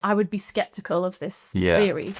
I would be skeptical of this Yeah. theory.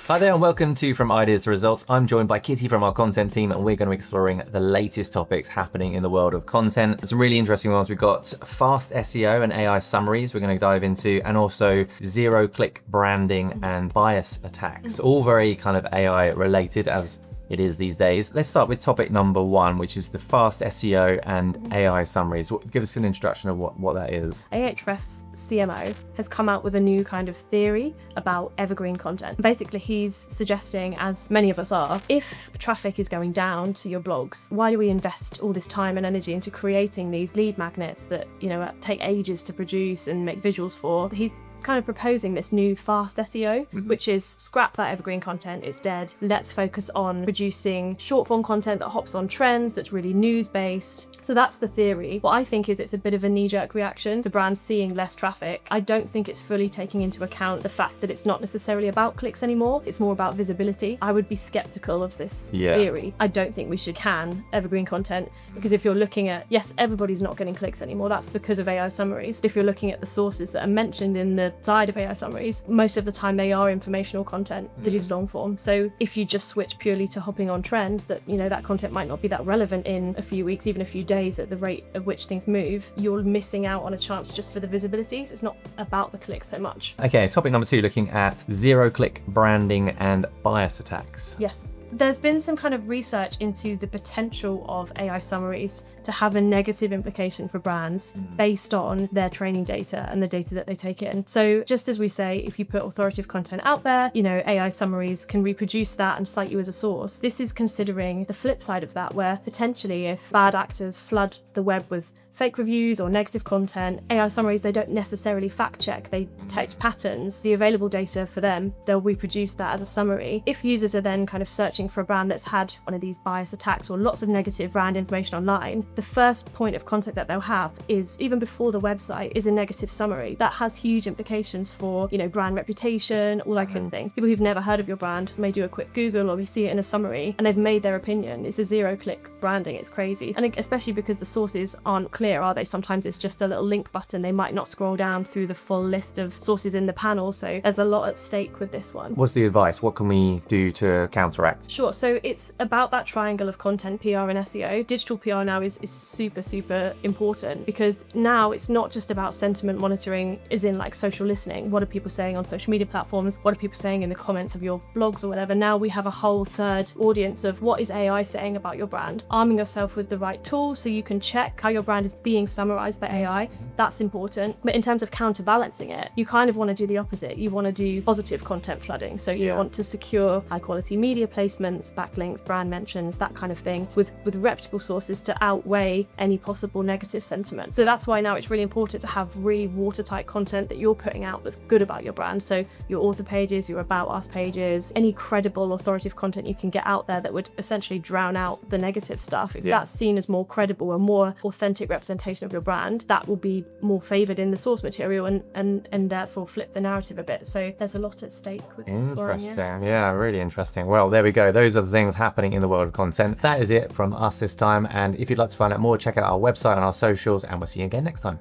Hi there and welcome to From Ideas to Results. I'm joined by Kitty from our content team and we're going to be exploring the latest topics happening in the world of content. Some really interesting ones. We've got fast SEO and AI summaries we're going to dive into, and also zero-click branding and bias attacks. All very kind of AI related as it is these days. Let's start with topic number one, which is the fast SEO and AI summaries. Give us an introduction of what that is. Ahrefs' CMO has come out with a new kind of theory about evergreen content. Basically, he's suggesting, as many of us are, if traffic is going down to your blogs, why do we invest all this time and energy into creating these lead magnets that, take ages to produce and make visuals for? He's kind of proposing this new fast SEO, which is scrap that evergreen content, it's dead. Let's focus on producing short form content that hops on trends, that's really news based. So that's the theory. What I think is it's a bit of a knee-jerk reaction to brands seeing less traffic. I don't think it's fully taking into account the fact that it's not necessarily about clicks anymore, it's more about visibility. I would be skeptical of this theory. I don't think we should can evergreen content, because if you're looking at, yes, everybody's not getting clicks anymore, that's because of AI summaries. If you're looking at the sources that are mentioned in the side of AI summaries, most of the time they are informational content that is long form. So if you just switch purely to hopping on trends, that that content might not be that relevant in a few weeks, even a few days at the rate of which things move, you're missing out on a chance just for the visibility. So it's not about the clicks so much. Okay, topic number two, looking at zero-click branding and bias attacks. Yes. There's been some kind of research into the potential of AI summaries to have a negative implication for brands based on their training data and the data that they take in. So just as we say, if you put authoritative content out there, AI summaries can reproduce that and cite you as a source. This is considering the flip side of that, where potentially if bad actors flood the web with fake reviews or negative content, AI summaries, they don't necessarily fact check, they detect patterns. The available data for them, they'll reproduce that as a summary. If users are then kind of searching for a brand that's had one of these bias attacks or lots of negative brand information online, the first point of contact that they'll have is, even before the website, is a negative summary. That has huge implications for, brand reputation, all that kind of things. People who've never heard of your brand may do a quick Google or we see it in a summary and they've made their opinion. It's a zero-click branding, it's crazy. And especially because the sources aren't clear, are they? Sometimes it's just a little link button. They might not scroll down through the full list of sources in the panel. So there's a lot at stake with this one. What's the advice? What can we do to counteract? Sure. So it's about that triangle of content, PR and SEO. Digital PR now is super, super important, because now it's not just about sentiment monitoring, as in like social listening. What are people saying on social media platforms? What are people saying in the comments of your blogs or whatever? Now we have a whole third audience of what is AI saying about your brand. Arming yourself with the right tools so you can check how your brand is being summarized by AI. That's important. But in terms of counterbalancing it, you kind of want to do the opposite. You want to do positive content flooding. So you want to secure high quality media placements, backlinks, brand mentions, that kind of thing, with reputable sources to outweigh any possible negative sentiment. So that's why now it's really important to have really watertight content that you're putting out that's good about your brand. So your author pages, your about us pages, any credible authoritative content you can get out there that would essentially drown out the negative stuff. If that's seen as more credible and more authentic representation of your brand, that will be more favored in the source material and therefore flip the narrative a bit. So there's a lot at stake with exploring. Interesting. Yeah, really interesting. Well, there we go. Those are the things happening in the world of content. That is it from us this time. And if you'd like to find out more, check out our website and our socials, and we'll see you again next time.